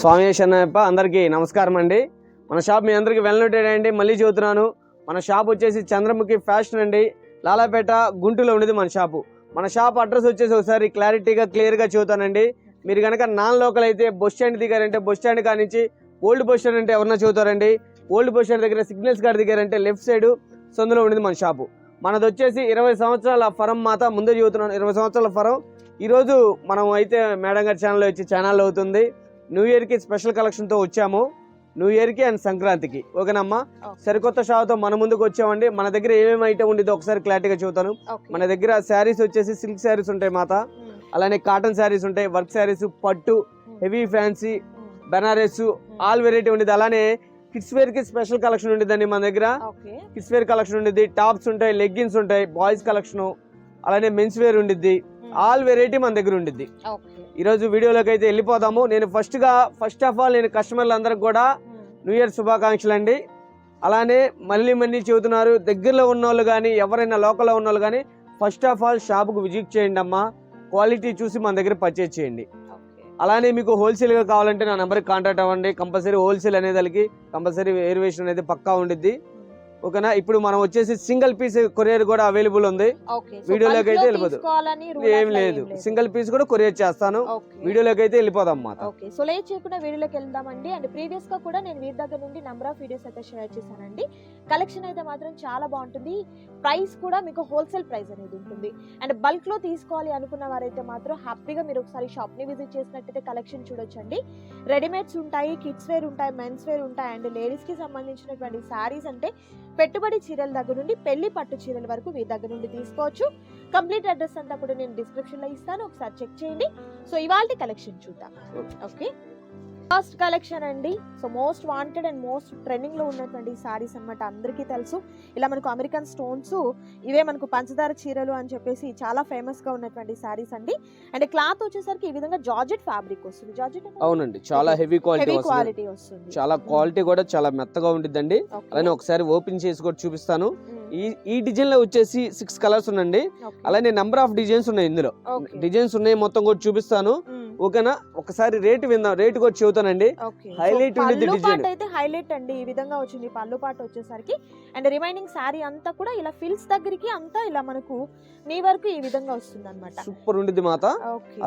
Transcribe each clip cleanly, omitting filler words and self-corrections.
స్వామి శరణయ్యప్ప అందరికీ నమస్కారం అండి. మన షాప్ మీ అందరికీ వెల్ నోటెడ్ అండి. మళ్ళీ చెబుతున్నాను, మన షాప్ వచ్చేసి చంద్రముఖి ఫ్యాషన్ అండి, లాలాపేట గుంటూరులో ఉండేది మన షాపు. మన షాప్ అడ్రస్ వచ్చేసి ఒకసారి క్లియర్గా చెబుతానండి. మీరు కనుక నాన్ లోకల్ అయితే బస్ స్టాండ్ దిగారంటే బస్ స్టాండ్ కానించి ఓల్డ్ బస్ స్టాండ్ అంటే ఎవరన్నా చెబుతారండి. ఓల్డ్ బస్ స్టాండ్ దగ్గర సిగ్నల్స్ గార్డ్ దిగారంటే లెఫ్ట్ సైడ్ సందులో ఉండేది మన షాపు. మనది వచ్చేసి 20 సంవత్సరాల ఫరం మాత. ముందే చెబుతున్నాను, 20 సంవత్సరాల ఫరం. ఈరోజు మనం అయితే మేడం గారి ఛానల్లో వచ్చి ఛానల్ అవుతుంది. న్యూ ఇయర్కి స్పెషల్ కలెక్షన్తో వచ్చాము, న్యూ ఇయర్కి అండ్ సంక్రాంతికి. ఓకేనమ్మా, సరికొత్త షాప్తో మన ముందుకు వచ్చామండి. మన దగ్గర ఏమేమి ఐటమ్ ఉండేదో ఒకసారి క్లారిటీగా చెబుతాను. మన దగ్గర శారీస్ వచ్చేసి సిల్క్ శారీస్ ఉంటాయి మాత, అలానే కాటన్ శారీస్ ఉంటాయి, వర్క్ శారీస్, పట్టు, heavy fancy, Banaras, all variety ఉండేది. అలానే కిడ్స్ వేర్ కి స్పెషల్ కలెక్షన్ ఉండేదండి మన దగ్గర. కిడ్స్ వేర్ కలెక్షన్ ఉండేది, టాప్స్ ఉంటాయి, లెగ్గిన్స్ ఉంటాయి, బాయ్స్ కలెక్షన్, అలానే మెన్స్ వేర్ ఉండిద్ది, ఆల్ వెరైటీ మన దగ్గర ఉండిద్ది. ఈ రోజు వీడియోలోకి అయితే వెళ్ళిపోదాము. నేను ఫస్ట్ ఆఫ్ ఆల్ నేను కస్టమర్లు అందరికి కూడా న్యూ ఇయర్ శుభాకాంక్షలు అండి. అలానే మళ్ళీ చెబుతున్నారు, దగ్గరలో ఉన్న వాళ్ళు కానీ ఎవరైనా లోకల్లో ఉన్న వాళ్ళు కానీ ఫస్ట్ ఆఫ్ ఆల్ షాప్కు విజిట్ చేయండి అమ్మా. క్వాలిటీ చూసి మన దగ్గర పర్చేజ్ చేయండి. అలానే మీకు హోల్సేల్గా కావాలంటే నా నెంబర్కి కాంటాక్ట్ అవ్వండి. కంపల్సరీ హోల్సేల్ అనేది కంపల్సరీ వేరియేషన్ అనేది పక్కా ఉండిద్ది. ఓకేనా, ఇప్పుడు మనం వచ్చేసి సింగిల్ పీస్ కొరియర్ కూడా అవైలబుల్ ఉంది. వీడియోలోకి అయితే వెళ్ళిపోదు, ఏం లేదు, సింగిల్ పీస్ కూడా కొరియర్ చేస్తాను. వీడియోలోకి అయితే వెళ్ళిపోదాం మాట. సో లేట్ చేయకుండా వీడియోలోకి వెళ్దామండి. అండ్ ప్రీవియస్ గా కూడా నేను వీరి దగ్గర నుండి నెంబర్ ఆఫ్ వీడియోస్ అయితే షేర్ చేశానండి. కలెక్షన్ అయితే మాత్రం చాలా బాగుంటుంది. ప్రైస్ కూడా మీకు హోల్సేల్ ప్రైస్ అనేది ఉంటుంది. అండ్ బల్క్ లో తీసుకోవాలి అనుకున్న వారైతే మాత్రం హ్యాపీగా మీరు ఒకసారి షాప్ ని విజిట్ చేసినట్టయితే కలెక్షన్ చూడొచ్చండి. రెడీమేడ్స్ ఉంటాయి, కిడ్స్ వేర్ ఉంటాయి, మెన్స్ వేర్ ఉంటాయి, అండ్ లేడీస్ కి సంబంధించినటువంటి శారీస్ అంటే పెట్టుబడి చీరల దగ్గర నుండి పెళ్లి పట్టు చీరల వరకు మీ దగ్గర నుండి తీసుకోవచ్చు. కంప్లీట్ అడ్రస్ అంతా కూడా నేను డిస్క్రిప్షన్ లో ఇస్తాను, ఒకసారి చెక్ చేయండి. సో ఇవాల్టి కలెక్షన్ చూద్దాం. ఓకే, ఫస్ట్ కలెక్షన్ అండి. So most wanted and most trending లో ఉన్నటువంటి సారీస్ అన్నమాట. అందరికీ తెలుసు, ఇలా మనకు అమెరికన్ స్టోన్స్, ఇవే మనకు పంచదార చీరలు అని చెప్పేసి చాలా ఫేమస్ గా ఉన్నటువంటి సారీస్ అండి. అండ్ క్లాత్ వచ్చేసరికి ఈ విధంగా జార్జెట్ ఫ్యాబ్రిక్ వస్తుంది. జార్జెట్ అవునండి, చాలా హెవీ క్వాలిటీ వస్తుంది. చాలా క్వాలిటీ కూడా చాలా మెత్తగా ఉంటుందండి. అలానే ఒకసారి ఓపెన్ చేసి కూడా చూపిస్తాను. ఈ డిజైన్ లో వచ్చేసి 6 కలర్స్ ఉన్నాయండి. అలానే నెంబర్ ఆఫ్ డిజైన్స్ ఉన్నాయి, ఇందులో డిజైన్స్ ఉన్నాయి, మొత్తం కూడా చూపిస్తాను. ఓకేనా, ఒకసారి రేట్ విందాం. రేట్ కూడా చెబుతానండి. హైలైట్ ఉండేది డిజైన్ అయితే హైలైట్ అండి. ఈ విధంగా వచ్చింది పళ్ళు పాటు వచ్చేసరికి. అండ్ రిమైనింగ్ సారీ అంతా కూడా ఇలా ఫిల్స్ దగ్గరికి అంతా ఇలా మనకు నీ వరకు ఈ విధంగా వస్తుంది అన్నమాట. సూపర్ ఉండేది మాత.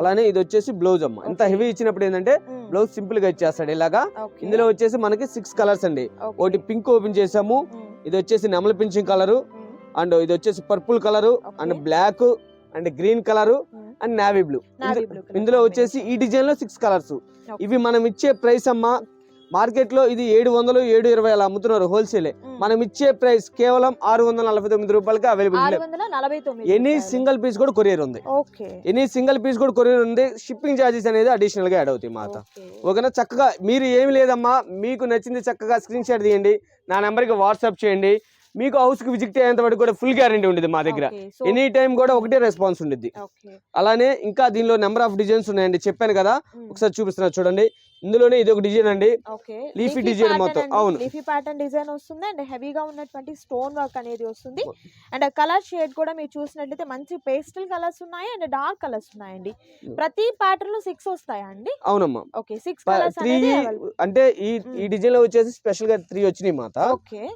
అలానే ఇది వచ్చేసి బ్లౌజ్ అమ్మ. ఇంత హెవీ ఇచ్చినప్పుడు ఏంటంటే బ్లౌజ్ సింపుల్ గా ఇచ్చేస్తాడు ఇలాగా. ఇందులో వచ్చేసి మనకి 6 కలర్స్ అండి. ఒకటి పింక్ ఓపెన్ చేసాము, ఇది వచ్చేసి నెమల పింఛింగ్ కలరు, అండ్ ఇది వచ్చేసి purple colour, and black, and green colour, and navy blue. ఇందులో వచ్చేసి ఈ డిజైన్ లో 6 కలర్స్. ఇవి మనం ఇచ్చే ప్రైస్ అమ్మా, మార్కెట్ లో ఇది 700, 720 అలా అమ్ముతున్నారు హోల్సేల్. మనం ఇచ్చే ప్రైస్ కేవలం 649 రూపాయలకి అవైలబుల్. ఎనీ సింగిల్ పీస్ కూడా కొరియర్ ఉంది. షిప్పింగ్ ఛార్జెస్ అనేది అడిషనల్ గా యాడ్ అవుతాయి మాట. ఓకేనా, చక్కగా మీరు ఏమి లేదమ్మా, మీకు నచ్చింది చక్కగా స్క్రీన్ షాట్ తీయండి, నా నెంబర్ కి వాట్సాప్ చేయండి. మీకు హౌస్ కి విజిట్ అయ్యేంత వరకు కూడా ఫుల్ గ్యారంటీ ఉండేది మా దగ్గర. ఎనీ టైం కూడా ఒకటే రెస్పాన్స్ ఉండేది. అలానే ఇంకా దీనిలో నెంబర్ ఆఫ్ డిజైన్స్ ఉన్నాయండి, చెప్పాను కదా, ఒకసారి చూపిస్తున్నా చూడండి. ఇందులోనే ఇది ఒక డిజైన్ అండి, లీఫీ డిజైన్ మొత్తం. అవును, లీఫీ ప్యాటర్న్ డిజైన్ వస్తుంది. అండ్ హెవీగా ఉన్నటువంటి స్టోన్ వర్క్ అనేది వస్తుంది. అండ్ కలర్ షేడ్ కూడా మీరు చూసినట్లయితే మంచి పేస్టల్ కలర్స్ ఉన్నాయి అండ్ డార్క్ కలర్స్ ఉన్నాయండి. ప్రతి ప్యాటర్న్ లో 6 వస్తాయా అండి? అవునమ్మా. ఓకే, 6 కలర్స్ అంటే ఈ డిజైన్ లో వచ్చేసి స్పెషల్ గా 3 వచ్చినాయి మాట.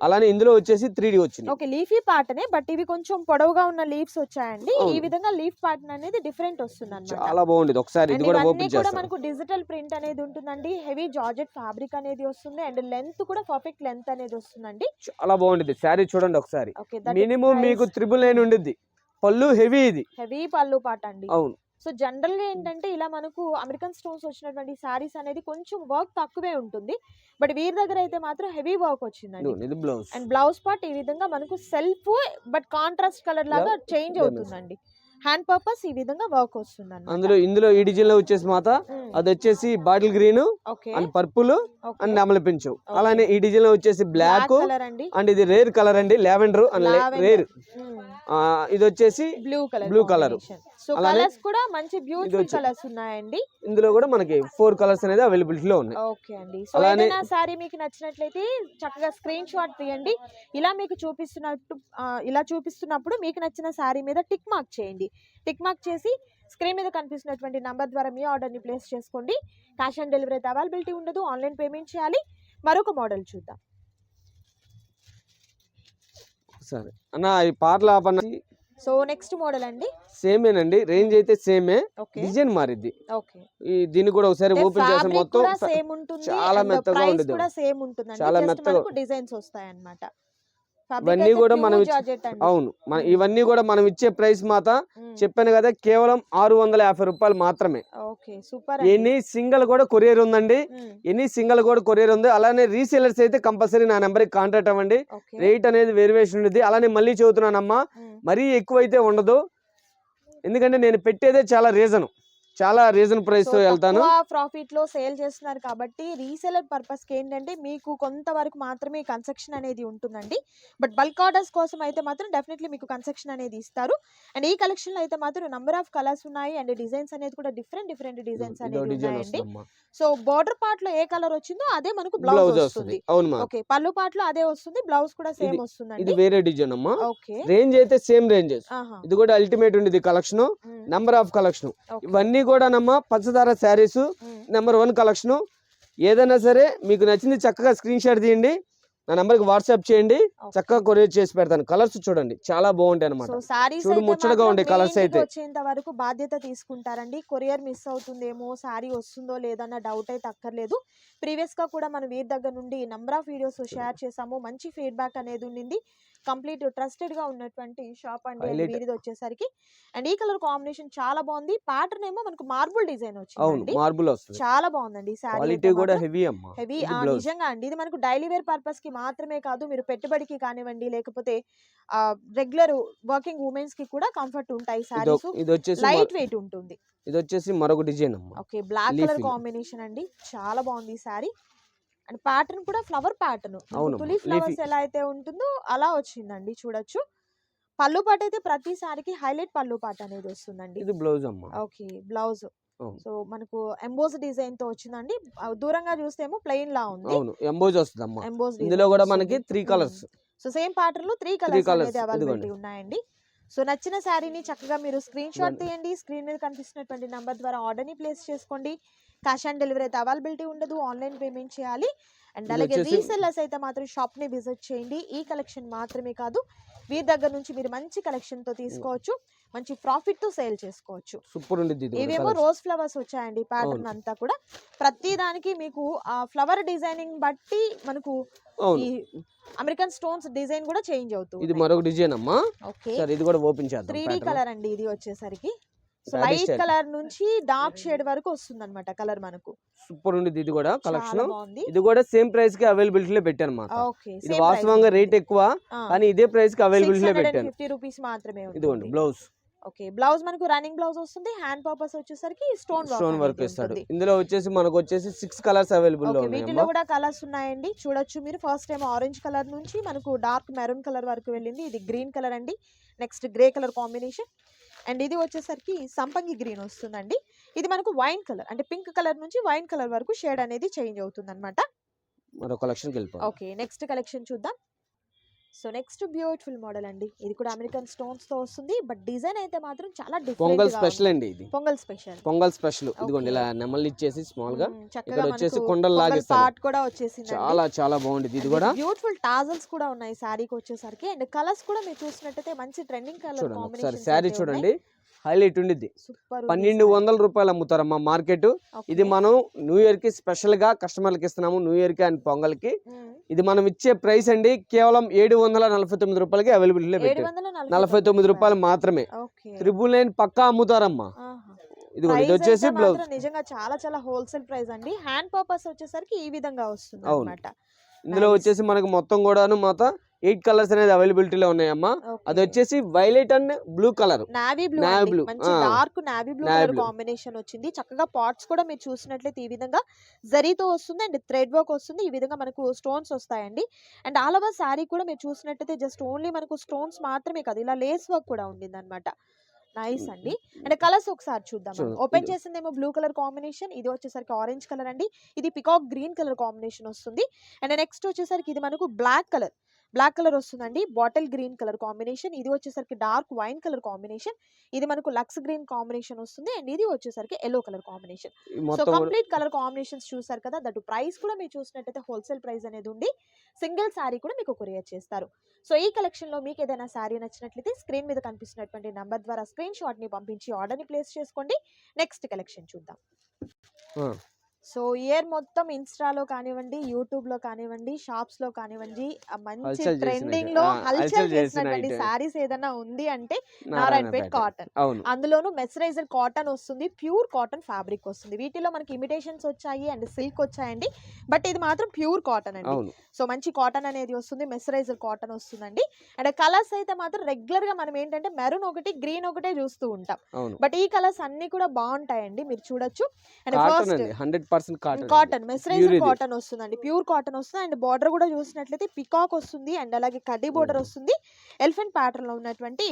అలానే ఇందులో వచ్చేసి 3D వచ్చింది. ఓకే, లీఫీ ప్యాటర్న్, బట్ ఇవి కొంచెం పొడవుగా ఉన్న లీవ్స్ వచ్చాయండి. ఈ విధంగా లీఫ్ ప్యాటర్న్ అనేది డిఫరెంట్ వస్తుంది అన్నమాట. చాలా బాగుంది. ఒకసారి ఇది కూడా ఓపెన్ చేస్తాను. మనకు డిజిటల్ ప్రింట్ అనేది ఉంటుందండి. హెవీ జార్జెట్ ఫ్యాబ్రిక్ అనేది వస్తుంది. అండ్ లెంత్ కూడా పర్ఫెక్ట్ లెంత్ అనేది వస్తుందండి. చాలా బాగుంది. శారీ చూడండి ఒకసారి. మినిమం మీకు 999 ఉండిద్ది. పళ్ళు హెవీ, ఇది హెవీ పళ్ళు పాట అండి. అవును. సో జనరల్ గా ఏంటంటే ఇలా మనకు అమెరికన్ స్టోన్స్ వచ్చినటువంటి సారీస్ అనేది కొంచెం వర్క్ తక్కువే ఉంటుంది. బట్ వీరి దగ్గర అయితే మాత్రం హెవీ వర్క్ వచ్చిందండి. అండ్ బ్లౌజ్ పార్ట్ ఈ విధంగా మనకు సెల్ఫ్ బట్ కాంట్రాస్ట్ కలర్ లాగా చేంజ్ అవుతుందండి. హ్యాండ్ పర్పస్ ఈ విధంగా వర్క్ వస్తుంది. ఇందులో ఈ డిజైన్ లో వచ్చేసి మాత, అది వచ్చేసి bottle green and purple and నెమలి పించు. అలానే ఈ డిజైన్ లో వచ్చేసి బ్లాక్ అండ్ ఇది రేర్ కలర్ అండి, లావెండర్ అండ్ రేర్. ఇది వచ్చేసి బ్లూ కలర్. సో అలానే కలర్స్ కూడా మంచి బ్యూటిఫుల్ వచ్చి- కలర్స్ ఉన్నాయండి. ఇందులో కూడా మనకి 4 కలర్స్ అనేది అవైలబిలిటీలో ఉన్నాయి. ఓకే అండి. సో అలానే ఏదైనా సారీ మీకు నచ్చినట్లయితే చక్కగా స్క్రీన్ షాట్ తీయండి. ఇలా మీకు ఇలా చూపిస్తున్నప్పుడు మీకు నచ్చిన సారీ మీద టిక్ మార్క్ చేయండి. టిక్ మార్క్ చేసి స్క్రీన్ మీద కనిపిస్తున్నటువంటి నంబర్ ద్వారా మీ ఆర్డర్ని ప్లేస్ చేసుకోండి. క్యాష్ ఆన్ డెలివరీ అయితే అవైలబిలిటీ ఉండదు, ఆన్లైన్ పేమెంట్ చేయాలి. మరొక మోడల్ చూద్దాం. సరే అన్న, ఈ పాటల ఆపన్న సో నెక్స్ట్ మోడల్ అండి. సేమేనండి, రేంజ్ అయితే సేమే, ఓకే డిజైన్ మారిద్ది. ఓకే. దీన్ని కూడా ఒకసారి ఓపెన్ చేస్తే మొత్తం సేమ్ ఉంటుంది, చాలా మెత్తగా ప్రైస్ ఉండేది. కూడా సేమ్ ఉంటుందండి. చాలా జస్ట్ మెత్తగా మనకు డిజైన్స్ వస్తాయి అన్నమాట. ఇవన్నీ కూడా మనం అవును, ఇవన్నీ కూడా మనం ఇచ్చే ప్రైస్ మాత చెప్పాను కదా, కేవలం 650 రూపాయలు మాత్రమే. Okay super. ఎనీ సింగిల్ కూడా కొరియర్ ఉందండి, ఎనీ సింగిల్ కూడా కొరియర్ ఉంది. అలానే రీసేలర్స్ అయితే కంపల్సరీ నా నెంబర్కి కాంటాక్ట్ అవ్వండి. రేట్ అనేది వేరియేషన్ ఉంది. అలానే మళ్ళీ చెబుతున్నానమ్మా, మరీ ఎక్కువైతే ఉండదు, ఎందుకంటే నేను పెట్టేదే చాలా రీజన్ ప్రైస్ తో వెళ్తాను. ప్రాఫిట్ లో సేల్ చేస్తున్నారు కాబట్టి రీసెలర్ పర్పస్ కి ఏంటంటే మీకు కొంతవరకు మాత్రమే కన్సెక్షన్ అనేది ఉంటుందండి. బట్ బల్క్ ఆర్డర్స్ కోసం అయితే మాత్రం డెఫినెట్లీ మీకు కన్సెక్షన్ అనేది ఇస్తారు. అండ్ ఈ కలెక్షన్ లో అయితే మాత్రం నంబర్ ఆఫ్ కలర్స్ ఉన్నాయి అండ్ డిజైన్స్ అనేది కూడా డిఫరెంట్ డిజైన్స్ అనేది ఉన్నాయండి. సో బోర్డర్ పార్ట్ లో ఏ కలర్ వచ్చిందో అదే మనకు బ్లౌజ్ వస్తుంది. ఓకే, పళ్ళు పార్ట్ లో అదే వస్తుంది, బ్లౌజ్ కూడా సేమ్ వస్తుంది. ఇది వేరే డిజైన్ అమ్మా. ఓకే, రేంజ్ అయితే సేమ్ రేంజెస్. ఇది కూడా అల్టిమేట్ ఉంది కలెక్షన్, నంబర్ ఆఫ్ కలెక్షన్. ఇవన్నీ కూడా నమ్మ పంచదార శారీస్ నెంబర్ 1 కలెక్షన్. ఏదైనా సరే మీకు నచ్చింది చక్కగా స్క్రీన్ షాట్ తీయండి, నా నంబర్కి వాట్సాప్ చేయండి, చక్కగా కొరియర్ చేసి పెడతాను. కలర్స్ చూడండి చాలా బాగుంటాయి అనమాట. చూడు ముచ్చటగా ఉండే కలర్స్ అయితే. వచ్చేంత వరకు బాధ్యత తీసుకుంటారండి. కొరియర్ మిస్ అవుతుందేమో, సారీ వస్తుందో లేదన్న డౌట్ అయితే అక్కర్లేదు. ప్రీవియస్ గా కూడా మనం వీరి దగ్గర నుండి నంబర్ ఆఫ్ వీడియోస్ షేర్ చేసాము, మంచి ఫీడ్బ్యాక్ అనేది ఉండింది. కంప్లీట్ ట్రస్టెడ్ గా ఉన్నటువంటి షాప్ అండి వీరిది వచ్చేసరికి. అండ్ ఈ కలర్ కాంబినేషన్ చాలా బాగుంది. ప్యాటర్న్ ఏమో మనకు మార్బుల్ డిజైన్ వచ్చింది, మార్బుల్ వస్తుంది, చాలా బాగుందండి. క్వాలిటీ కూడా హెవీ అమ్మా, హెవీ నిజంగా అండి. ఇది మనకు డైలీ వేర్ పర్పస్ కి మాత్రమే కాదు, మీరు పెట్టుబడికి కానివ్వండి, లేకపోతే రెగ్యులర్ వర్కింగ్ ఉమెన్స్ కి కూడా కంఫర్ట్ ఉంటాయి సారీస్. ఇది వచ్చేసి లైట్ వెయిట్ ఉంటుంది. ఇది వచ్చేసి మరొక డిజైన్ అమ్మా. ఓకే, బ్లాక్ కలర్ కాంబినేషన్ అండి, చాలా బాగుంది ఈ సారీ. అండ్ ప్యాటర్న్ కూడా ఫ్లవర్ ప్యాటర్న్, తులి ఫ్లవర్స్ ఎలా అయితే ఉంటుందో అలా వచ్చిందండి, చూడొచ్చు. పళ్ళు పాట అయితే ప్రతి సారికి హైలైట్ పళ్ళు పాట అనేది వస్తుందండి. ఇది బ్లౌజ్ అమ్మా. Okay, blouse. సో మనకు ఎంబోస్ డిజైన్ తో వచ్చిందండి. దూరంగా చూస్తే ఏమో ప్లెయిన్ లా ఉంది. అవును, ఎంబోస్ వస్తుంది అమ్మా. ఇందులో కూడా మనకి 3 కలర్స్. సో సేమ్ ప్యాటర్న్ లో 3 కలర్స్ అనేది అవైలబిలిటీ ఉన్నాయండి. సో నచ్చిన శారీని చక్కగా మీరు స్క్రీన్ షాట్ తీయండి, స్క్రీన్ మీద కనిపిస్తున్నటువంటి నంబర్ ద్వారా ఆర్డర్ ని ప్లేస్ చేసుకోండి. క్యాష్ ఆన్ డెలివరీ అయితే అవైలబిలిటీ ఉండదు, ఆన్లైన్ పేమెంట్ చేయాలి. అండ్ అలాగే రీసెల్లర్స్ అయితే మాత్రం షాప్ ని విజిట్ చేయండి. ఈ కలెక్షన్ మాత్రమే కాదు, వీరి దగ్గర నుంచి మీరు మంచి కలెక్షన్ తో తీసుకోవచ్చు, మంచి ప్రాఫిట్ తో సేల్ చేసుకోవచ్చు. సూపర్ ఉంది. ఇవేమో రోజ్ ఫ్లవర్స్ వచ్చాయండి, ప్యాటర్న్ అంతా కూడా. ప్రతి దానికి మీకు ఆ ఫ్లవర్ డిజైనింగ్ బట్టి మనకు ఈ అమెరికన్ స్టోన్స్ డిజైన్ కూడా చేంజ్ అవుతుంది. ఇది మరొక డిజైన్ అమ్మా. ఓకే, ఇది కూడా ఓపెన్ చేద్దాం. 3D కలర్ అండి ఇది వచ్చేసరికి. సో లైట్ కలర్ నుంచి డార్క్ షేడ్ వరకు వస్తుంది అనమాట కలర్ మనకు. సూపర్ ఉంది ఇది కూడా కలెక్షన్. ఇది కూడా సేమ్ ప్రైస్ కి అవైలబిలిటీ లో పెట్టాను అన్నమాట. ఇది వాస్తవంగా రేట్ ఎక్కువ, కానీ ఇదే ప్రైస్ కి అవైలబిలిటీ లో పెట్టాను. 50 రూపీస్ మాత్రమే ఉంటుంది. ఇదిగోండి బ్లౌజ్. ఓకే, బ్లౌజ్ మనకు రన్నింగ్ బ్లౌజ్ వస్తుంది. హ్యాండ్ పర్పస్ వచ్చేసరికి స్టోన్ వర్క్ ఇస్తాడు. ఇందులో వచ్చేసి మనకు వచ్చేసి 6 కలర్స్ అవైలబుల్ లో ఉన్నాయి. వీటిలో కూడా కలర్స్ ఉన్నాయండి, చూడొచ్చు మీరు. ఫస్ట్ టైం ఆరెంజ్ కలర్ నుంచి మనకు డార్క్ మెరూన్ కలర్ వరకు వెళ్ళింది. ఇది గ్రీన్ కలర్ అండి, next grey colour combination. And ఇది వచ్చేసరికి సంపంగి గ్రీన్ వస్తుందండి. ఇది మనకు వైన్ కలర్, అంటే పింక్ కలర్ నుంచి వైన్ కలర్ వరకు షేడ్ అనేది చేంజ్ అవుతుంది అనమాట. మరో కలెక్షన్ కి వెళ్ళిపోదాం. ఓకే, నెక్స్ట్ కలెక్షన్ చూద్దాం. సో నెక్స్ట్ బ్యూటిఫుల్ మోడల్ అండి, ఇది కూడా అమెరికన్ స్టోన్స్ తో వస్తుంది. బట్ డిజైన్ అయితే మాత్రం చాలా డిఫరెంట్. పొంగల్ స్పెషల్ అండి ఇది. పొంగల్ స్పెషల్. ఇదిగోండి ఇలా నెమలి ఇచ్చేసి స్మాల్ గా ఇక్కడ వచ్చేసి కొండలు లాగిస్తారు. పార్ట్ కూడా వచ్చేసింది, చాలా బాగుంది. ఇది కూడా బ్యూటిఫుల్ టాజల్స్ కూడా ఉన్నాయి సారీకి వచ్చేసరికి. అండ్ కలర్స్ కూడా మీరు చూసినట్టయితే మంచి ట్రెండింగ్ కలర్ కాంబినేషన్. సారీ చూడండి, హైలైట్ ఉండిద్ది. 1200 రూపాయలు అమ్ముతారమ్మా మార్కెట్. ఇది మనం న్యూ ఇయర్ కి స్పెషల్ గా కస్టమర్లకి ఇస్తున్నాము, న్యూ ఇయర్ కి అండ్ పొంగల్ కి. ఇది మనం ఇచ్చే ప్రైస్ అండి కేవలం 749 రూపాయలకి అవైలబిలిటీ పెట్టారు. 49 రూపాయలు మాత్రమే. 999 పక్కా అమ్ముతారమ్మా. ఇది వచ్చేసి బ్లౌజ్. నిజంగా చాలా హోల్సేల్ ప్రైస్ అండి. హ్యాండ్ పర్పస్ వచ్చేసరికి ఈ విధంగా వస్తుంది అన్నమాట. ఇందులో వచ్చేసి మనకు మొత్తం కూడాను మొత్తం 8 కలర్స్ అనేది అవైలబిలిటీలో ఉన్నాయమ్మా. అది వచ్చేసి violet and blue colour, navy blue, మంచి dark navy blue colour combination వచ్చింది. చక్కగా పార్ట్స్ కూడా మీరు చూసినట్లయితే ఈ విధంగా జరీతో వస్తుంది అండ్ థ్రెడ్ వర్క్ వస్తుంది. ఈ విధంగా మనకు స్టోన్స్ వస్తాయండి. అండ్ ఆల్ ఓవర్ సారీ కూడా మీరు చూసినట్లయితే జస్ట్ ఓన్లీ మనకు స్టోన్స్ మాత్రమే కాదు, ఇలా లేస్ వర్క్ కూడా ఉండింది అనమాట. నైస్ అండి. అండ్ కలర్స్ ఒకసారి చూద్దాం. చూడండి, ఓపెన్ ఇది. చేసిందేమో బ్లూ కలర్ కాంబినేషన్, ఇది వచ్చేసరికి ఆరెంజ్ కలర్ అండి, ఇది పికాక్ గ్రీన్ కలర్ కాంబినేషన్ వస్తుంది. అండ్ నెక్స్ట్ వచ్చేసరికి ఇది మనకు బ్లాక్ కలర్ వస్తుందండి, బాటిల్ గ్రీన్ కలర్ కాంబినేషన్, ఇది వచ్చేసరికి డార్క్ వైన్ కలర్ కాంబినేషన్, ఇది మనకు లక్స్ గ్రీన్ కాంబినేషన్ వస్తుంది. అండ్ ఇది వచ్చేసరికి ఎల్లో కలర్ కాంబినేషన్. ఈ సో మొత్తం కంప్లీట్ కలర్ కాంబినేషన్స్ చూసారు కదా, దట్ ప్రైస్ కూడా మీరు చూసినట్టయితే హోల్సేల్ ప్రైస్ అనేది ఉంది. సింగిల్ శారీ కూడా మీకు కొరియర్ చేస్తారు. సో ఈ కలెక్షన్ లో మీకు ఏదైనా శారీ నచ్చినట్లయితే స్క్రీన్ మీద కనిపిస్తున్నటువంటి నంబర్ ద్వారా స్క్రీన్ షాట్ ని పంపించి ఆర్డర్ ని ప్లేస్ చేసుకోండి. నెక్స్ట్ కలెక్షన్ చూద్దాం. ఆ, సో ఇయర్ మొత్తం ఇన్స్టాలో కానివ్వండి, యూట్యూబ్ లో కానివ్వండి, షాప్స్ లో కానివ్వండి, ఆ మంచి హల్చల్ చేసిన ట్రెండింగ్ item. లో హల్చల్ హల్చల్ చేసిన చేసినటువంటి item. శారీస్ ఏదైనా ఉంది అంటే నారాయణపేట్ నారాయణపేట. కాటన్. అవును, అందులోనూ మెస్రైజర్ కాటన్ వస్తుంది, ప్యూర్ కాటన్ ఫ్యాబ్రిక్ వస్తుంది. వీటిలో మనకి ఇమిటేషన్స్ వచ్చాయి అండ్ సిల్క్ వచ్చాయండి, బట్ ఇది మాత్రం ప్యూర్ కాటన్ అండి. అవును. సో మంచి కాటన్ అనేది వస్తుంది, మెస్రైజర్ కాటన్ వస్తుందండి. అండ్ కలర్స్ అయితే మాత్రం రెగ్యులర్ గా మనం ఏంటంటే మెరూన్ ఒకటి, గ్రీన్ ఒకటే చూస్తూ ఉంటాం, అవును. బట్ ఈ కలర్స్ అన్ని కూడా బాగుంటాయండి, మీరు చూడొచ్చు. అండ్ కాటన్ ఫస్ట్ అండి, 100% కాటన్. కాటన్ మెస్రైజర్ Pure ఇది. కాటన్ వస్తుందండి, ప్యూర్ కాటన్ వస్తుంది. అండ్ బార్డర్ కూడా చూసినట్లయితే పికాక్ వస్తుంది, అండ్ అలాగే కడ్డీ బోర్డర్ వస్తుంది, ఎలిఫెంట్ ప్యాటర్న్ లో ఉన్నటువంటి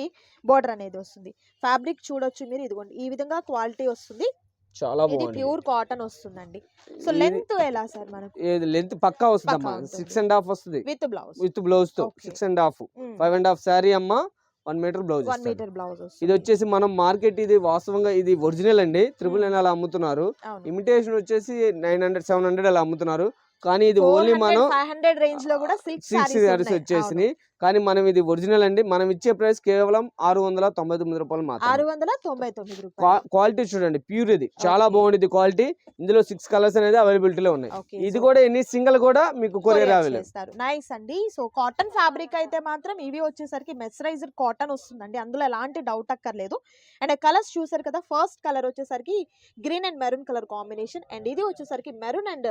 బార్డర్ అనేది వస్తుంది. ఫ్యాబ్రిక్ చూడొచ్చు మీరు, ఇదిగోండి ఈ విధంగా క్వాలిటీ వస్తుంది. చాలా ఇది బాగుంది. ప్యూర్ కాటన్ వస్తుందండి. సో ఇది- లెంత్ ఎలా సార్ మనకు? ఏది లెంత్ పక్కా వస్తుందమ్మా, పక్కా ఉంటుంది. 6.5 వస్తుంది విత్ బ్లౌజ్, విత్ బ్లౌజ్ తో. Okay. 6.5 5.5 శారీ అమ్మా, 1 మీటర్ బ్లౌజ్ 1 మీటర్ బ్లౌజ్ ఇది వస్తుంది. వచ్చేసి మనం మార్కెట్, ఇది వాస్తవంగా ఇది ఒరిజినల్ అండి, 999 అలా అమ్ముతున్నారు. అవును. ఇమిటేషన్ వచ్చేసి 900 700 అలా అమ్ముతున్నారు. కానీ ఇది ఓన్లీ 400, మనం 500 రేంజ్ లో కూడా సిల్క్ 6 సారీస్ శారీస్ వచ్చేసినాయి. కానీ మనం ఇది ఒరిజినల్ అండి, మనం ఇచ్చే ప్రైస్ కేవలం 699 రూపాయలు మాత్రం. 699 రూపాయలు. క్వాలిటీ చూడండి, ప్యూర్ ఇది చాలా Okay. బాగుంది క్వాలిటీ. ఇందులో 6 కలర్స్ అనేది అవైలబిలిటీలో ఉన్నాయి. Okay, ఇది so కూడా ఎన్ని సింగిల్ కూడా మీకు కొరియర్ అవైలబుల్. చేస్తారు. నైస్ అండి. సో కాటన్ ఫ్యాబ్రిక్ అయితే మాత్రం ఇవి వచ్చేసరికి మెస్రైజర్ కాటన్ వస్తుందండి, అందులో ఎలాంటి డౌట్ అక్కర్లేదు. అండ్ కలర్స్ చూసారు కదా, ఫస్ట్ కలర్ వచ్చేసరికి green and maroon colour combination, and ఇది వచ్చేసరికి maroon and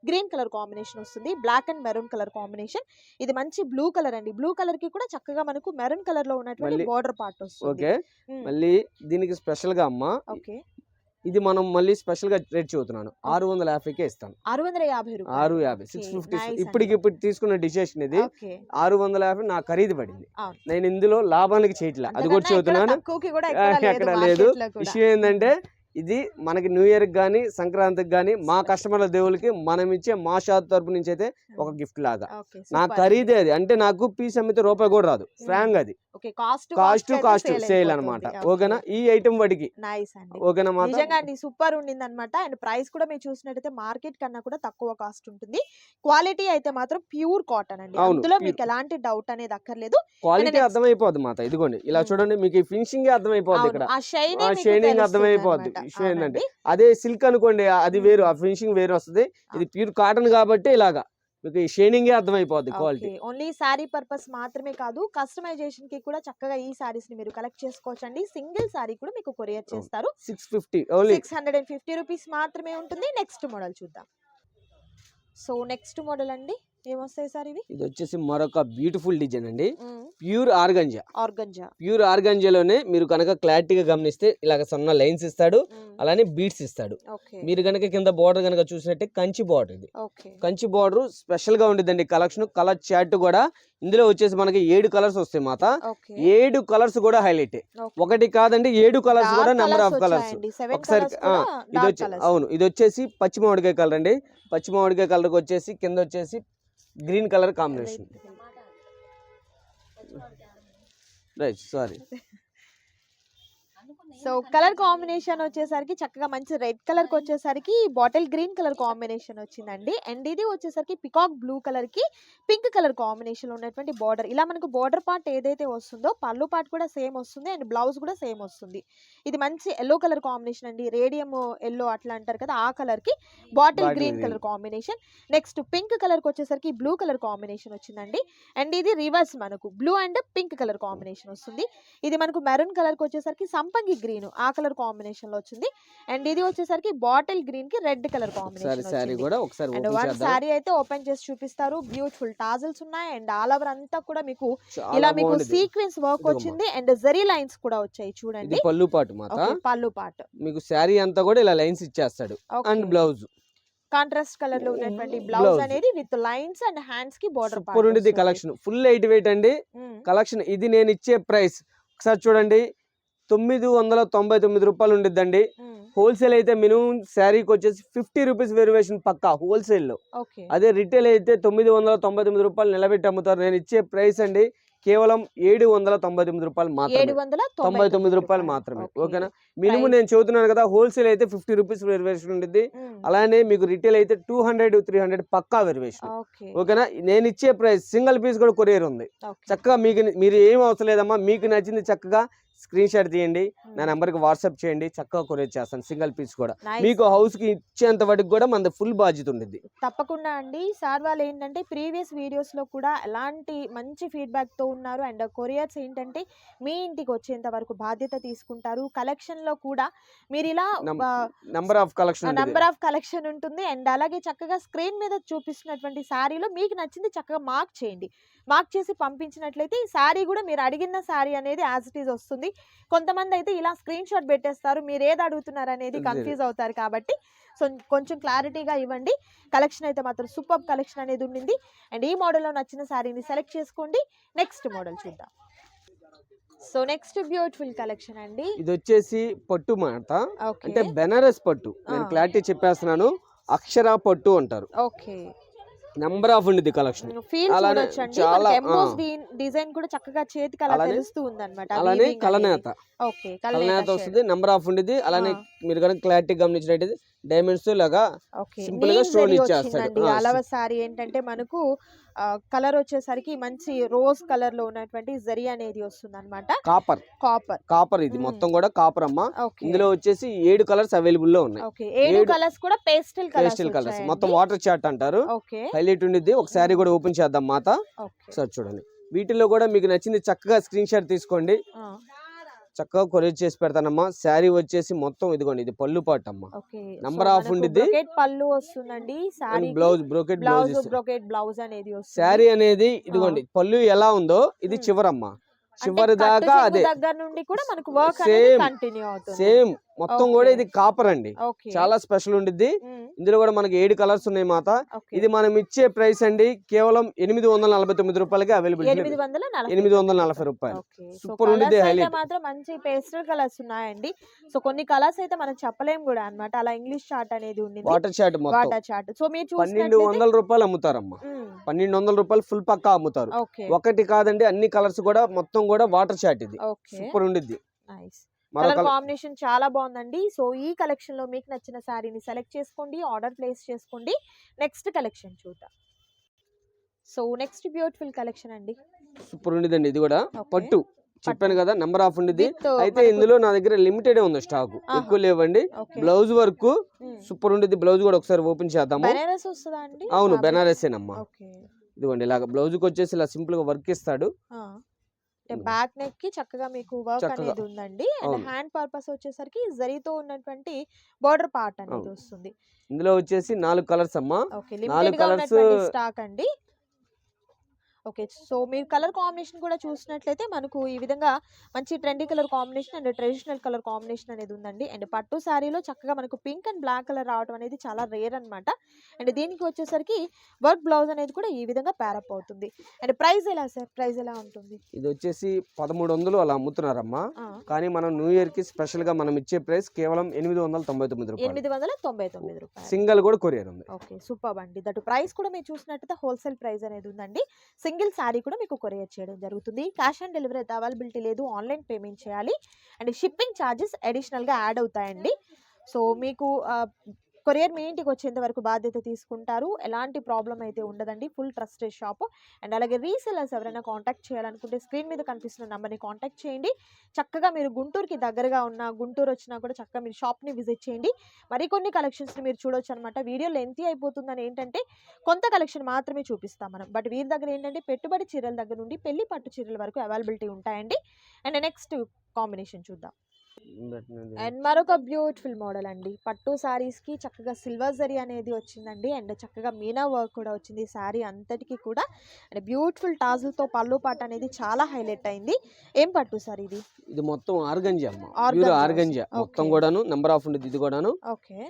green colour combination వస్తుంది, black and maroon colour combination. ఇది మంచి బ్లూ కలర్ అండి, బ్లూ కలర్ కి కూడా చక్కగా మనకు మెరూన్ కలర్ లో ఉన్నటువంటి మళ్ళీ- బోర్డర్ పార్ట్ వస్తుంది. ఓకే, మళ్ళీ దీనికి స్పెషల్ గా అమ్మా, ఓకే, ఇది మనం మళ్ళీ స్పెషల్ గా రేట్ చెబుతున్నాను, 650కే ఇస్తాను. 650 రూపాయలు. 650 Okay, 650 nice ఇప్పటికిప్పుడు తీసుకున్న డిసిషన్ ఇది. ఓకే. 650 నాకు ఖరీదు పడింది. అవును. నేను ఇందులో లాభానికి చేయట్లే, అది కూడా అంతకన్నా ఇక్కడ చెబుతున్నాను. తక్కువకి కూడా ఎక్కడా ఎక్కడ లేదు లేదు. market లో కూడా. విషయం ఏంటంటే ఇది మనకి న్యూ ఇయర్ గానీ సంక్రాంతికి గానీ మా కస్టమర్ల దేవులకి మనం ఇచ్చే మా షాప్ తరపు నుంచి అయితే ఒక గిఫ్ట్ లాగా. Okay, నా super. ఖరీదే అది, అంటే నాకు పీస్ అమ్మితే రూపాయి కూడా రాదు, ఫ్రాంక్ అది. ఓకే, కాస్ట్ కాస్ట్ సేల్ అన్నమాట. ఓకేనా, ఈ ఐటమ్ వాటికి. నైస్ అండి. ఓకేనా మాత్రం నిజంగా అండి సూపర్ ఉండింది అనమాట. అండ్ ప్రైస్ కూడా మీరు చూసినట్టయితే మార్కెట్ కన్నా కూడా తక్కువ కాస్ట్ ఉంటుంది. క్వాలిటీ అయితే మాత్రం ప్యూర్ కాటన్ అండి, అవును, అందులో pure. మీకు ఎలాంటి డౌట్ అనేది అక్కర్లేదు. క్వాలిటీ next- అర్థమైపోద్ది మాత. ఇదిగోండి ఇలా చూడండి, మీకు ఈ ఫినిషింగ్ అర్థమైపోద్ది. అవును, ఇక్కడ ఆ షైనింగ్ షైనింగ్ అర్థమైపోద్ది. విషయం ఏంటంటే అదే సిల్క్ అనుకోండి, అది వేరు, ఆ ఫినిషింగ్ వేరు వస్తుంది. ఇది ప్యూర్ కాటన్ కాబట్టి ఇలాగా మీకు ఈ షైనింగ్ అర్థమైపోద్ది క్వాలిటీ. ఓన్లీ శారీ పర్పస్ మాత్రమే కాదు, కస్టమైజేషన్ కి కూడా చక్కగా ఈ సారీస్ ని మీరు కలెక్ట్ చేసుకోవచ్చు అండి. సింగిల్ సారీ కూడా మీకు కొరియర్ చేస్తారు. 650 ఓన్లీ. 650 రూపీస్ మాత్రమే ఉంటుంది. నెక్స్ట్ మోడల్ చూద్దాం. సో నెక్స్ట్ మోడల్ అండి, ఏమొస్తాయి సార్ ఇవి? ఇది వచ్చేసి మరొక బ్యూటిఫుల్ డిజైన్ అండి, ప్యూర్ ఆర్గంజా. ఆర్గంజా. ప్యూర్ ఆర్గంజాలోనే మీరు కనుక క్లారిటీగా గమనిస్తే ఇలాగ సన్న లైన్స్ ఇస్తాడు, అలానే బీట్స్ ఇస్తాడు. ఓకే, మీరు కనుక కింద బార్డర్ కనుక చూసినట్టే కంచి బార్డర్. ఇది ఓకే, కంచి బార్డర్ స్పెషల్ గా ఉండిద్దండి. కలెక్షన్ కలర్ చార్ట్ కూడా ఇందులో వచ్చేసి మనకి 7 కలర్స్ వస్తాయి మాత. ఓకే. 7 కలర్స్ కూడా హైలైట్, ఒకటి కాదండి 7 కలర్స్ కూడా నెంబర్ ఆఫ్ కలర్స్. ఒకసారి ఇది వచ్చి అవును, ఇది వచ్చేసి పచ్చి మామిడికాయ కలర్ అండి. పచ్చి మామిడికాయ కలర్ వచ్చేసి కింద వచ్చేసి green colour combination. Right, sorry. So colour combination వచ్చేసరికి చక్కగా మంచి రెడ్ కలర్ కి వచ్చేసరికి బాటిల్ గ్రీన్ కలర్ కాంబినేషన్ వచ్చిందండి. అండ్ ఇది వచ్చేసరికి పికాక్ బ్లూ కలర్ కి పింక్ కలర్ కాంబినేషన్ ఉన్నటువంటి బార్డర్. ఇలా మనకు బార్డర్ పార్ట్ ఏదైతే వస్తుందో పళ్ళు పార్ట్ కూడా సేమ్ వస్తుంది, అండ్ బ్లౌజ్ కూడా సేమ్ వస్తుంది. ఇది మంచి ఎల్లో కలర్ కాంబినేషన్ అండి, రేడియం ఎల్లో అట్లా అంటారు కదా, ఆ కలర్ కి bottle green colour combination. Next pink colour కి వచ్చేసరికి బ్లూ కలర్ కాంబినేషన్ వచ్చిందండి. అండ్ ఇది రివర్స్, మనకు blue and pink colour combination వస్తుంది. ఇది మనకు మెరూన్ కలర్ కి వచ్చేసరికి సంపంగి గ్రీన్ ఆ కలర్ కాంబినేషన్ లో వచ్చింది. అండ్ ఇది వచ్చేసరికి బాటిల్ గ్రీన్ కి రెడ్ కలర్ కాంబినేషన్ సారీ కూడా ఒకసారి అండ్ వన్ సారీ అయితే ఓపెన్ చేసి చూపిస్తారు. బ్యూటిఫుల్ టాజల్స్ ఉన్నాయి, అండ్ ఆల్ ఓవర్ అంతా కూడా మీకు ఇలా మీకు సీక్వెన్స్ వర్క్ వచ్చింది, అండ్ జరీ లైన్స్ కూడా వచ్చాయి చూడండి. ఇది పళ్ళు పాటు మాత. పళ్ళు పాటు మీకు శారీ అంతా కూడా ఇలా లైన్స్ ఇచ్చేస్తాడు. అండ్ బ్లౌజ్ కాంట్రాస్ట్ కలర్ లో ఉన్నటువంటి బ్లౌజ్ అనేది విత్ లైన్స్ అండ్ హ్యాండ్స్ కి బోర్డర్ సూపర్ ఉండేది. కలెక్షన్ ఫుల్ లైట్ వెయిట్ అండి కలెక్షన్. ఇది నేను ఇచ్చే ప్రైస్ ఒకసారి చూడండి, 999 రూపాయలు ఉండిద్దండి. హోల్సేల్ అయితే మినిమం శారీకి వచ్చేసి 50 రూపీస్ వేరియేషన్ పక్కా హోల్సేల్లో. ఓకే అదే రిటైల్ అయితే 999 రూపాయలు నిలబెట్టి అమ్ముతారు. నేను ఇచ్చే ప్రైస్ అండి కేవలం 799 రూపాయలు మాత్రమే, 99 రూపాయలు మాత్రమే. ఓకేనా, మినిమం నేను చెబుతున్నాను కదా, హోల్సేల్ అయితే 50 రూపీస్ వేరియేషన్ ఉంటుంది. అలానే మీకు రిటైల్ అయితే 200 300 పక్కా వేరియేషన్. ఓకేనా, నేను ఇచ్చే ప్రైస్ సింగిల్ పీస్ కూడా కొరియర్ ఉంది. చక్కగా మీరు ఏం అవసరం లేదమ్మా, మీకు నచ్చింది చక్కగా స్క్రీన్ షాట్ తీయండి, నా నెంబర్కి వాట్సాప్ చేయండి, చక్కగా కొరియర్ చేస్తాను. సింగిల్ పీస్ కూడా మీకు హౌస్ కి ఇచ్చేంత వరకు కూడా మన ఫుల్ బాధ్యత ఉంటుంది. తప్పకుండా అండి. సార్ వాళ్ళు ఏంటంటే ప్రీవియస్ వీడియోస్ లో కూడా ఎలాంటి మంచి ఫీడ్బ్యాక్ తో ఉన్నారు. అండ్ కొరియర్స్ ఏంటంటే మీ ఇంటికి వచ్చేంత వరకు బాధ్యత తీసుకుంటారు. కలెక్షన్ లో కూడా మీరు ఇలా నంబర్ ఆఫ్ కలెక్షన్ ఉంటుంది. అండ్ అలాగే చక్కగా స్క్రీన్ మీద చూపిస్తున్నటువంటి శారీలో మీకు నచ్చింది చక్కగా మార్క్ చేయండి. మార్క్ చేసి పంపించినట్లయితే ఈ శారీ కూడా మీరు అడిగిన శారీ అనేది యాజ్ ఇట్ ఈజ్ వస్తుంది. కొంతమంది అయితే ఇలా స్క్రీన్ షాట్ పెట్టేస్తారు, మీరు ఏది అడుగుతున్నారు అనేది కన్ఫ్యూజ్ అవుతారు. కాబట్టి సో కొంచెం క్లారిటీగా ఇవ్వండి. కలెక్షన్ అయితే మాత్రం సూపర్ కలెక్షన్ అనేది ఉండింది. అండ్ ఈ మోడల్లో నచ్చిన శారీని సెలెక్ట్ చేసుకోండి. నెక్స్ట్ మోడల్ చూద్దాం. సో నెక్స్ట్ బ్యూటిఫుల్ కలెక్షన్ అండి. ఇది వచ్చేసి పట్టు మాట, అంటే బెనారస్ పట్టు. నేను క్లారిటీ చెప్పేస్తున్నాను, అక్షర పట్టు అంటారు. ఓకే, నెంబర్ ఆఫ్ ఉంది కలెక్షన్. చాలా డిజైన్ కూడా చక్కగా చేతికి అలా తెలుస్తూ ఉందన్నమాట. అలానే కలనేత వస్తుంది, నెంబర్ ఆఫ్ ఉండేది. అలానే మీరు కనుక క్లారిటీ గమనించినట్టయితే డైమండ్స్ లాగా సింపుల్ గా స్టోన్ ఇచ్చేస్తాడు. అలవ సారీ ఏంటంటే మనకు కలర్ వచ్చేసరికి మంచి రోజ్ కలర్ లో ఉన్నటువంటి జరీ అనేది వస్తుంది అనమాట. కాపర్ ఇది మొత్తం కూడా కాపర్ అమ్మా. ఇందులో వచ్చేసి 7 కలర్స్ అవైలబుల్ లో ఉన్నాయి. 7 కలర్స్ కూడా పేస్టల్ కలర్స్, మొత్తం వాటర్ చార్ట్ అంటారు. హైలైట్ ఉండేది. ఒక సారీ కూడా ఓపెన్ చేద్దాం మాత, ఒకసారి చూడండి. వీటిలో కూడా మీకు నచ్చింది చక్కగా స్క్రీన్ షాట్ తీసుకోండి, చక్కగా కొరియర్ చేసి పెడతానమ్మా. శారీ వచ్చేసి మొత్తం ఇదిగోండి, ఇది పళ్ళు పాటు అమ్మా. నంబర్ ఆఫ్ ఉండిద్ది. పళ్ళు వస్తుందండి, బ్రోకెట్ బ్లౌజ్ అనేది. శారీ అనేది ఇదిగోండి, పళ్ళు ఎలా ఉందో ఇది చివరమ్మా, చివరి దాకా అదే దగ్గర నుండి కూడా మనకు వర్క్ అనేది కంటిన్యూ అవుతుంది. సేమ్ మొత్తం కూడా ఇది కాపర్ అండి, చాలా స్పెషల్ ఉండిద్ది. ఇందులో కూడా మనకి 7 కలర్స్ ఉన్నాయి మాత. ఇది మనం ఇచ్చే ప్రైస్ అండి కేవలం 849 రూపాయలకి అవైలబుల్. 840 రూపాయలు. సూపర్ ఉండిద్ది. హైలైట్ మాత్రం మంచి పేస్టల్ కలర్స్ ఉన్నాయండి. సో కొన్ని కలర్స్ అయితే మనం చెప్పలేం కూడా అన్నమాట. అలా ఇంగ్లీష్ చార్ట్ అనేది ఉంది, వాటర్ చార్ట్. సో మీరు 1200 రూపాయలు అమ్ముతారమ్మా. 1200 రూపాయలు ఫుల్ పక్కా అమ్ముతారు. ఒకటి కాదండి, అన్ని కలర్స్ కూడా మొత్తం కూడా వాటర్ చార్ట్. ఇది సూపర్ ఉండిద్ది. కలర్ కాంబినేషన్ చాలా బాగుందండి. సో ఈ కలెక్షన్ లో మీకు నచ్చిన శారీని సెలెక్ట్ చేసుకోండి, ఆర్డర్ ప్లేస్ చేసుకోండి. నెక్స్ట్ కలెక్షన్ చూద్దాం. సో నెక్స్ట్ బ్యూటిఫుల్ కలెక్షన్ అండి. సూపర్ ఉండిద్దండి. ఇది కూడా పట్టు చెప్పాను కదా, నెంబర్ ఆఫ్ ఉండిద్ది. అయితే ఇందులో నా దగ్గర లిమిటెడ్ ఉంది, స్టాక్ ఎక్కువ లేవండి. బ్లౌజ్ వర్క్ సూపర్ ఉండిద్ది. బ్లౌజ్ కూడా ఒకసారి ఓపెన్ చేద్దాము. అవును, బెనారసేనమ్మా. ఇదిగోండి, ఇలాగ బ్లౌజ్ కి వచ్చేసి ఇలా సింపుల్ గా వర్క్ ఇస్తాడు. బ్యాక్ నెక్ కి చక్కగా మీకు వర్క్ అనేది ఉందండి. అండ్ హ్యాండ్ పర్పస్ వచ్చేసరికి జరీతో ఉన్నటువంటి బోర్డర్ పార్ట్ అనేది వస్తుంది. ఇందులో వచ్చేసి 4 కలర్స్ అమ్మా. 4 కలర్స్ స్టాక్ అండి. ఓకే, సో మీరు కలర్ కాంబినేషన్ కూడా చూసినట్లయితే మనకు ఈ విధంగా మంచి trendy colour combination and traditional colour combination అనేది ఉందండి. అండ్ పట్టు శారీలో చక్కగా మనకు పింక్ అండ్ బ్లాక్ కలర్ రావడం అనేది చాలా రేర్ అనమాట. అండ్ దీనికి వచ్చేసరికి వర్క్ బ్లౌజ్ అనేది కూడా ఈ విధంగా ప్యారప్ అవుతుంది. అండ్ ప్రైస్ ఎలా సార్, ప్రైస్ ఎలా ఉంటుంది? ఇది వచ్చేసి 1300 అలా అమ్ముతున్నారమ్మా. కానీ మనం న్యూ ఇయర్ కి స్పెషల్ గా మనం ఇచ్చే ప్రైస్ కేవలం 899 రూపాయలు. 899 రూపాయలు. సింగిల్ కూడా కొరియర్ ఉంది. ఓకే, సూపర్ అండి. దట్ ప్రైస్ కూడా మీరు చూసినట్టయితే హోల్సేల్ ప్రైస్ అనేది ఉందండి. సింగిల్ శారీ కూడా మీకు కొరియర్ చేయడం జరుగుతుంది. క్యాష్ ఆన్ డెలివరీ అయితే అవైలబిలిటీ లేదు, ఆన్లైన్ పేమెంట్ చేయాలి. అండ్ షిప్పింగ్ ఛార్జెస్ అడిషనల్గా యాడ్ అవుతాయండి. సో మీకు కొరియర్ మీ ఇంటికి వచ్చేంత వరకు బాధ్యత తీసుకుంటారు. ఎలాంటి ప్రాబ్లం అయితే ఉండదండి. Full trusted shop. అండ్ అలాగే రీసెలర్స్ ఎవరైనా కాంటాక్ట్ చేయాలనుకుంటే స్క్రీన్ మీద కనిపిస్తున్న నెంబర్ని కాంటాక్ట్ చేయండి. చక్కగా మీరు గుంటూరుకి దగ్గరగా ఉన్న, గుంటూరు వచ్చినా కూడా చక్కగా మీరు షాప్ని విజిట్ చేయండి. మరికొన్ని కలెక్షన్స్ని మీరు చూడొచ్చు అనమాట. వీడియో లెంతీ అయిపోతుందని ఏంటంటే కొంత కలెక్షన్ మాత్రమే చూపిస్తాం మనం. బట్ వీరి దగ్గర ఏంటంటే పెట్టుబడి చీరల దగ్గర నుండి పెళ్లి పట్టు చీరల వరకు అవైలబిలిటీ ఉంటాయండి. అండ్ నెక్స్ట్ కాంబినేషన్ చూద్దాం. అండ్ మరొక బ్యూటిఫుల్ మోడల్ అండి. పట్టు సారీస్ కి చక్కగా సిల్వర్ జరీ అనేది వచ్చిందండి. అండ్ చక్కగా మీనా వర్క్ కూడా వచ్చింది సారీ అంతటికి కూడా. అండ్ బ్యూటిఫుల్ టాజులతో పళ్ళు పాట అనేది చాలా హైలైట్ అయింది. ఏం పట్టు సార్ ఇది? ఇది మొత్తం ఆర్గంజా అమ్మా, ప్యూర్ ఆర్గంజా మొత్తం కూడాను. నెంబర్ ఆఫ్ ఉండేది ఇది కూడాను.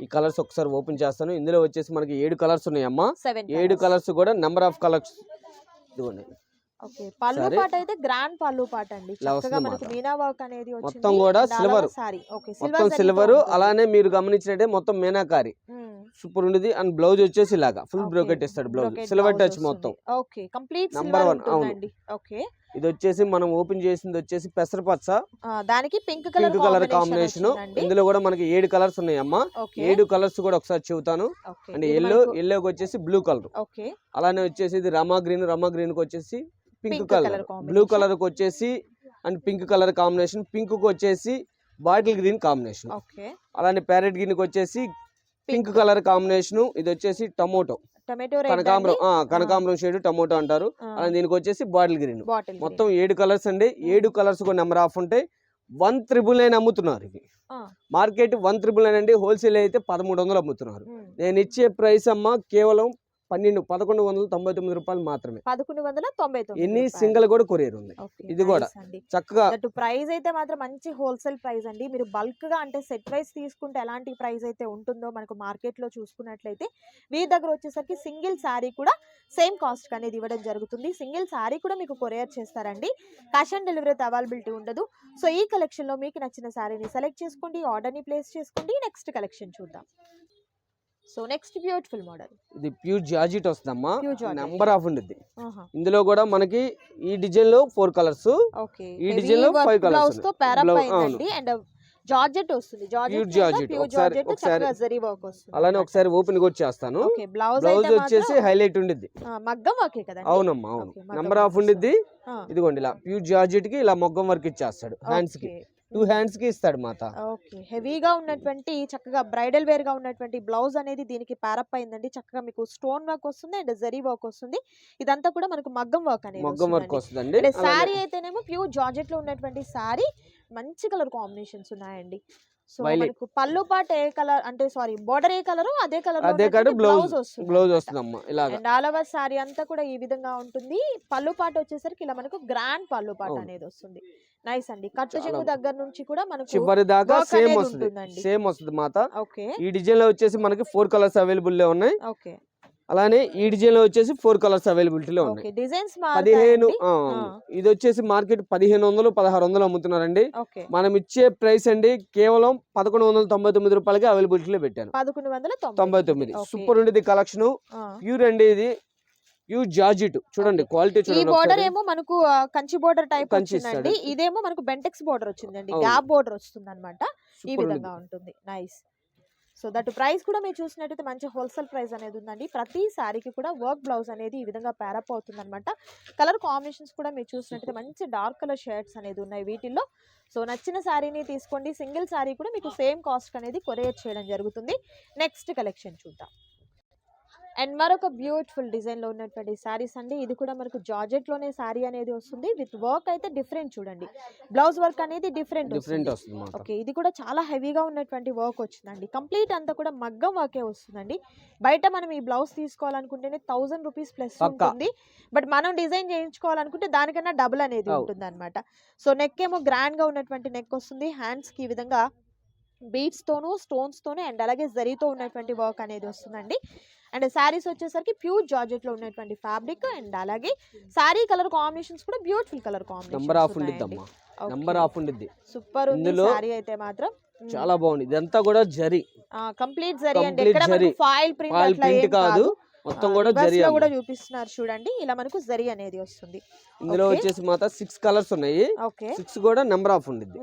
ఈ కలర్స్ ఒకసారి ఓపెన్ చేస్తాను. ఇందులో వచ్చేసి మనకి 7 కలర్స్ ఉన్నాయి అమ్మా. 7 కలర్స్ కూడా నెంబర్ ఆఫ్ కలర్స్. ఇదిగోండి, ఓకే పళ్ళు సరే. పాట అయితే గ్రాండ్ పళ్ళు పాట అండి. ఇలా చక్కగా వస్తుంది మనకు మాట. మీనా వర్క్ అనేది వచ్చింది. మొత్తం కూడా And సిల్వర్. అలాగే సారీ. ఓకే మొత్తం సిల్వర్ సిల్వర్. అలానే మీరు గమనించినట్టే మొత్తం మీనాకారి సూపర్ ఉండేది. అండ్ బ్లౌజ్ వచ్చేసి ఇలాగా ఫుల్ బ్రోకెట్ ఇస్తాడు బ్లౌజ్. సిల్వర్ టచ్ మొత్తం. ఓకే కంప్లీట్ నంబర్ సిల్వర్ 1 అవును. ఉంటుందండి. ఓకే ఇది వచ్చేసి మనం ఓపెన్ చేసింది వచ్చేసి పెసరపచ్చ దానికి pink pink colour colour combination. Combination. ఇందులో కూడా మనకి 7 కలర్స్ ఉన్నాయి అమ్మా. ఓకే 7 కలర్స్ కూడా ఒకసారి చెబుతాను. ఓకే అండ్ ఇది ఎల్లో మనకు- ఎల్లోకి వచ్చేసి బ్లూ కలర్. ఓకే అలానే వచ్చేసి ఇది రమా గ్రీన్ కి వచ్చేసి pink Pink colour. colour combination. Blue colour కి వచ్చేసి and pink colour combination. Pink కి వచ్చేసి బాటిల్ గ్రీన్ కాంబినేషన్. ఓకే అలానే ప్యారెట్ గ్రీన్ కి వచ్చేసి పింక్ కలర్ కాంబినేషన్. ఇది వచ్చేసి టమోటో టొమాటో కనకాంబరం. కనకాంబరం షేడ్ టమోటో అంటారు. అలానే దీనికి వచ్చేసి బాటిల్ గ్రీన్. బాటిల్ మొత్తం 7 కలర్స్ అండి. 7 కలర్స్ కూడా నెంబర్ ఆఫ్ ఉంటాయి. 1,999 అమ్ముతున్నారు ఇవి. మార్కెట్ 1,999 అండి. హోల్సేల్ అయితే 1,300 అమ్ముతున్నారు. నేను ఇచ్చే ప్రైస్ అమ్మ కేవలం 1,199 రూపాయలు మాత్రమే. 1199 ఎన్ని సింగిల్ కూడా కొరియర్ ఉంది. ఇది కూడా చక్కగా ప్రైస్ అయితే మాత్రం మంచి హోల్సేల్ ప్రైస్ అండి. మీరు బల్క్ గా అంటే సెట్ వైస్ తీసుకుంటే ఎలాంటి ప్రైస్ అయితే ఉంటుందో మనకు మార్కెట్ లో చూసుకున్నట్లయితే మీ దగ్గర వచ్చేసరికి సింగిల్ శారీ కూడా సేమ్ కాస్ట్ అనేది ఇవ్వడం జరుగుతుంది. సింగిల్ శారీ కూడా మీకు కొరియర్ చేస్తారండి. క్యాష్ ఆన్ డెలివరీ అవైలబిలిటీ ఉండదు. సో ఈ కలెక్షన్ లో మీకు నచ్చిన శారీని సెలెక్ట్ చేసుకోండి, ఆర్డర్ ని ప్లేస్ చేసుకోండి. నెక్స్ట్ కలెక్షన్ చూద్దాం. So next beautiful model. ఇది ప్యూర్ జార్జెట్ వస్తుందమ్మా. Pure georgette. నెంబర్ ఆఫ్ ఉండేది. ఇందులో కూడా మనకి ఈ డిజైన్ లో 4 కలర్స్. ఓకే ఈ డిజైన్ లో 5 కలర్స్. బ్లౌజ్ తో ప్యారప్ అయిందండి. అండ్ జార్జెట్ వస్తుంది. Pure georgette. ఒకసారి జరీ వర్క్ వస్తుంది. అలానే ఒకసారి ఓపెన్ కూడా చేస్తాను. ఓకే బ్లౌజ్ బ్లౌజ్ వచ్చేసి హైలైట్ ఉండిద్ది. మగ్గం వర్కే కదండి. అవునమ్మా అవును. Okay, మగ్గం నెంబర్ ఆఫ్ work ఉండిద్ది. ఆ, ఇదిగోండి ఇలా ప్యూర్ జార్జెట్ కి ఇలా మొగ్గం వర్క్ ఇచ్చేస్తాడు. హ్యాండ్స్ కి ఓకే. 2 హ్యాండ్స్ కి ఇస్తాడు మాత. ఓకే హెవీగా ఉన్నటువంటి చక్కగా బ్రైడల్ వేర్ గా ఉన్నటువంటి బ్లౌజ్ అనేది దీనికి ప్యారప్ అయిందండి. చక్కగా మీకు స్టోన్ వర్క్ వస్తుంది అండ్ జరీ వర్క్ వస్తుంది. ఇదంతా కూడా మనకు మగ్గం వర్క్ అనేది మొగ్గం వర్క్ వస్తుందండి. శారీ అయితేనేమో ప్యూర్ జార్జెట్ లో ఉన్నటువంటి శారీ మంచి కలర్ కాంబినేషన్స్ ఉన్నాయండి. So Violet. మనకు పళ్ళు పాట ఏ కలర్ అంటే సారీ బోర్డర్ ఏ కలర్ అదే కలర్ అదే కాదు బ్లౌజ్ వస్తుంది. బ్లౌజ్ వస్తుందమ్మా ఇలాగా. అండ్ ఆల్ ఓవర్ సారీ అంతా కూడా ఈ విధంగా ఉంటుంది. పళ్ళు పాట వచ్చేసరికి ఇలా మనకు గ్రాండ్ పళ్ళు పాట అవును. అనేది వస్తుంది. నైస్ అండి. కట్టు చాలా చెంగు దగ్గర నుంచి కూడా మనకు చివరి దాకా work సేమ్ అనేది వస్తుంది. ఉంటుందండి. సేమ్ వస్తుంది మాత. ఓకే ఈ డిజైన్ లో వచ్చేసి మనకి 4 కలర్స్ అవైలబుల్ లో ఉన్నాయి. ఓకే అలానే ఈ డిజైన్ లో వచ్చేసి 4 కలర్స్ అవైలబిలిటీలో ఉన్నాయి. ఓకే డిజైన్స్ 15 ఇది వచ్చేసి మార్కెట్ 1,500 1,600 అమ్ముతున్నారండి. ఓకే మనం ఇచ్చే ప్రైస్ అండి కేవలం 1,199 రూపాయలకి అవైలబిలిటీలో పెట్టాను. 1199 సూపర్ ఉండేది కలెక్షన్. ప్యూర్ అండి ఇది ప్యూర్ జార్జెట్. చూడండి క్వాలిటీ ఈ చూడండి బోర్డర్ ఒకసారి. ఏమో మనకు కంచి బోర్డర్ టైప్ కంచి వచ్చిందండి. ఇస్తాడు. ఇదేమో మనకు బెంటెక్స్ బోర్డర్ వచ్చిందండి. అవును. గ్యాప్ బోర్డర్ వస్తుంది అనమాట. ఈ సూపర్ విధంగా ఉంటుంది. నైస్. సో దట్ ప్రైస్ కూడా మీరు చూసినట్టయితే మంచి హోల్సేల్ ప్రైస్ అనేది ఉందండి. ప్రతి శారీకి కూడా వర్క్ బ్లౌజ్ అనేది ఈ విధంగా ప్యారప్ అవుతుంది అనమాట. కలర్ కాంబినేషన్స్ కూడా మీరు చూసినట్టయితే మంచి డార్క్ కలర్ షేడ్స్ అనేది ఉన్నాయి వీటిల్లో. సో నచ్చిన శారీని తీసుకోండి. సింగిల్ శారీ కూడా మీకు సేమ్ కాస్ట్ అనేది కొరియర్ చేయడం జరుగుతుంది. నెక్స్ట్ కలెక్షన్ చూద్దాం. అండ్ మరొక బ్యూటిఫుల్ డిజైన్ లో ఉన్నటువంటి శారీస్ అండి. ఇది కూడా మనకు జార్జెట్ లోనే శారీ అనేది వస్తుంది. విత్ వర్క్ అయితే డిఫరెంట్ చూడండి. బ్లౌజ్ వర్క్ అనేది డిఫరెంట్ వస్తుంది మాత. ఓకే ఇది కూడా చాలా హెవీగా ఉన్నటువంటి వర్క్ వచ్చిందండి. కంప్లీట్ అంతా కూడా మగ్గం వర్కే వస్తుందండి. బయట మనం ఈ బ్లౌజ్ తీసుకోవాలనుకుంటేనే 1000 రూపీస్ ప్లస్ పక్కా. ఉంటుంది. బట్ మనం డిజైన్ చేయించుకోవాలనుకుంటే దానికన్నా డబుల్ అనేది అవు. ఉంటుంది అనమాట. సో నెక్ ఏమో గ్రాండ్ గా ఉన్నటువంటి నెక్ వస్తుంది. హ్యాండ్స్ కి ఈ విధంగా బీడ్స్ తోను స్టోన్స్ తోను అండ్ అలాగే జరీతో ఉన్నటువంటి వర్క్ అనేది వస్తుందండి. అండ్ శారీస్ వచ్చేసరికి ప్యూర్ జార్జెట్ లో ఉన్నటువంటి ఫ్యాబ్రిక్ అండ్ అలాగే శారీ కలర్ కాంబినేషన్స్ కూడా బ్యూటిఫుల్ కలర్ నంబర్ ఆఫ్ ఉండిద్దమ్మా. నంబర్ ఆఫ్ ఉండిద్ది. సూపర్ ఉంది ఇందులో శారీ అయితే మాత్రం. చాలా బాగుంది. ఇదంతా కూడా జరీ. కంప్లీట్ జరీ అండి. Complete ఎక్కడ జరీ. మనకు ఫాయిల్ ప్రింట్ ఫాయిల్ అట్లా ప్రింట్ ఏం కాదు. కాదు. మొత్తం కూడా Reverse జరీ లో అమ్మ. కూడా చూపిస్తున్నారు చూడండి. ఇలా మనకు జరీ అనేది వస్తుంది. ఇందులో Okay. వచ్చేసి మాత 6 కలర్స్ ఉన్నాయి. ఓకే 6 కూడా నెంబర్ ఆఫ్ ఉండిద్ది.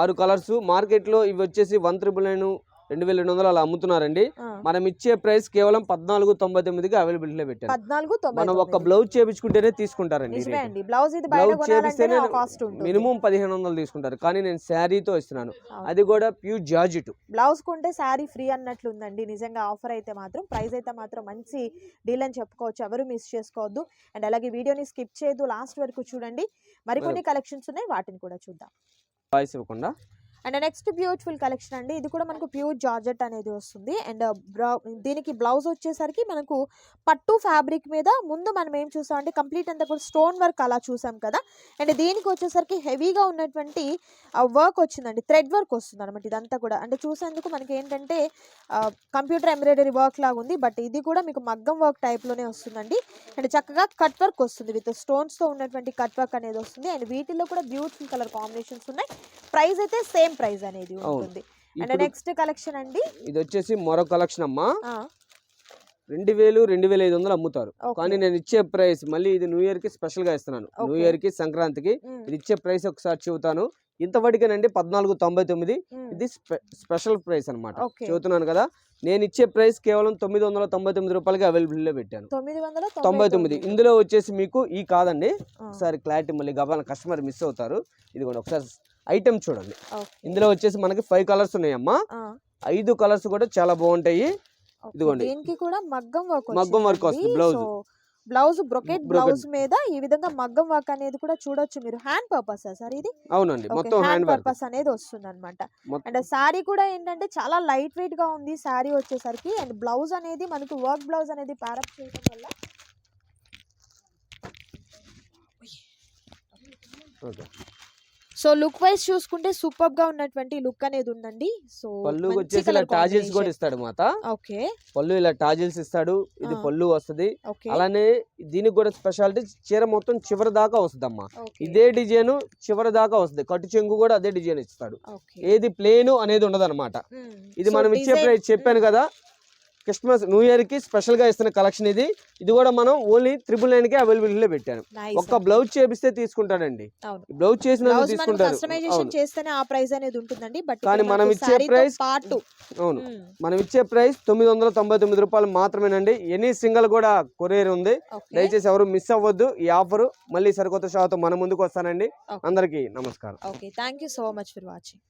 6 కలర్స్. మార్కెట్ లో ఇవి వచ్చేసి 1,999 2,200 అలా అమ్ముతున్నారండి. మనం ఇచ్చే ప్రైస్ కేవలం 1499కి అవైలబిలిటీలో పెట్టారు. 1499 మనం ఒక బ్లౌజ్ చేపించుకుంటేనే తీసుకుంటారండి. నిజమే అండి. బ్లౌజ్ ఇది బయట బ్లౌజ్ కొనాలంటే చేపిస్తేనే కాస్ట్ ఉంటుంది. మినిమం 1,500 తీసుకుంటారు. కానీ నేను శారీతో ఇస్తున్నాను. అవును. అది కూడా ప్యూర్ జార్జెట్. బ్లౌజ్ కొంటే శారీ ఫ్రీ అన్నట్లు ఉందండి. నిజంగా ఆఫర్ అయితే మాత్రం ప్రైస్ అయితే మాత్రం మంచి డీల్ అని చెప్పుకోవచ్చు. ఎవరు మిస్ చేసుకోవద్దు. అండ్ అలాగే వీడియోని స్కిప్ చేయొద్దు. లాస్ట్ వరకు చూడండి. మరికొన్ని కలెక్షన్స్ ఉన్నాయి వాటిని కూడా చూద్దాం. వాయిస్ ఇవ్వకుండా అండ్ నెక్స్ట్ బ్యూటిఫుల్ కలెక్షన్ అండి. ఇది కూడా మనకు ప్యూర్ జార్జెట్ అనేది వస్తుంది. అండ్ దీనికి బ్లౌజ్ వచ్చేసరికి మనకు పట్టు ఫ్యాబ్రిక్ మీద ముందు మనం ఏం చూసాం అంటే కంప్లీట్ అంతా కూడా స్టోన్ వర్క్ అలా చూసాం కదా. అండ్ దీనికి వచ్చేసరికి హెవీగా ఉన్నటువంటి వర్క్ వచ్చిందండి, థ్రెడ్ వర్క్ వస్తుంది అనమాట. ఇదంతా కూడా అంటే చూసేందుకు మనకి ఏంటంటే కంప్యూటర్ ఎంబ్రాయిడరీ వర్క్ లాగా ఉంది, బట్ ఇది కూడా మీకు మగ్గం వర్క్ టైప్లోనే వస్తుందండి. అండ్ చక్కగా కట్ వర్క్ వస్తుంది, విత్ స్టోన్స్తో ఉన్నటువంటి కట్ వర్క్ అనేది వస్తుంది. అండ్ వీటిలో కూడా బ్యూటిఫుల్ కలర్ కాంబినేషన్స్ ఉన్నాయి. ప్రైస్ అయితే సేమ్ ప్రైస్ అనేది ఉంటుంది. అండ్ నెక్స్ట్ కలెక్షన్ అండి, ఇది వచ్చేసి మరో కలెక్షన్ అమ్మా. 2000-2500 అమ్ముతారు, కానీ నేను ఇచ్చే ప్రైస్ మళ్ళీ ఇది న్యూ ఇయర్ కి స్పెషల్ గా ఇస్తున్నాను. న్యూ ఇయర్ కి సంక్రాంతికి ఇది ఇచ్చే ప్రైస్ ఒకసారి చెబుతాను. ఇంతవరకేనండి 1499. ఇది స్పెషల్ ప్రైస్ అన్నమాట. చెబుతున్నాను కదా, నేను ఇచ్చే ప్రైస్ కేవలం 999 రూపాయలకి అవైలబుల్ లో పెట్టాను. 999. ఇందులో వచ్చేసి మీకు ఈ కాదండి, ఒకసారి క్లారిటీ మళ్ళీ గబాల కస్టమర్ మిస్ అవుతారు. ఇది కూడా ఒకసారి ఐటమ్ చూడండి. ఇందులో వచ్చేసి మనకి 5 కలర్స్ ఉన్నాయమ్మా. 5 కలర్స్ కూడా చాలా బాగుంటాయి. ఇదిగోండి, దీనికి కూడా మగ్గం వర్క్ వస్తుంది. బ్లౌజ్ బ్రొకెట్ బ్లౌజ్ మీద ఈ విధంగా మగ్గం వర్క్ అనేది కూడా చూడొచ్చు మీరు. హ్యాండ్ పర్పస్ సార్ ఇది? అవునండి, మొత్తం హ్యాండ్ పర్పస్ అనేది వస్తుంది అనమాట. అండ్ సారీ కూడా ఏంటంటే చాలా లైట్ వెయిట్ గా ఉంది సారీ వచ్చేసరికి. అండ్ బ్లౌజ్ అనేది మనకు వర్క్ బ్లౌజ్ అనేది ప్యారప్ చేయడం వల్ల సో లుక్ వైజ్ చూసుకుంటే సూపర్ గా ఉన్నటువంటి లుక్ అనేది ఉందండి. సో పళ్ళు వచ్చేసి ఇలా టాజిల్స్ కూడా ఇస్తాడు మాత. ఓకే, పళ్ళు ఇలా టాజిల్స్ ఇస్తాడు, ఇది పళ్ళు వస్తుంది. అలానే దీనికి కూడా స్పెషాలిటీ, చీర మొత్తం చివరి దాకా వస్తుంది అమ్మా. ఇదే డిజైన్ చివరి దాకా వస్తుంది, కట్టు చెంగు కూడా అదే డిజైన్ ఇస్తాడు. ఏది ప్లేన్ అనేది ఉండదు అనమాట. ఇది మనం ఇచ్చే ప్రైస్ చెప్పాను కదా, క్రిస్మస్ న్యూ ఇయర్ కి స్పెషల్ గా ఇస్తున్న కలెక్షన్ ఇది. ఇది కూడా మనం ఓన్లీ 999 కి అవైలబిలిటీ లో పెట్టాను. ఒక్క బ్లౌజ్ చేపిస్తే తీసుకుంటాడండి, బ్లౌజ్ చేసిన తీసుకుంటారు. కానీ మనం ఇచ్చే ప్రైస్, అవును, మనం ఇచ్చే ప్రైస్ 999 రూపాయలు మాత్రమేనండి. ఎనీ సింగిల్ కూడా కొరియర్ ఉంది. దయచేసి ఎవరు మిస్ అవ్వద్దు ఈ ఆఫర్. మళ్ళీ సరికొత్త షాతో మన ముందుకు వస్తానండి. అందరికీ నమస్కారం. Thank you so much for watching.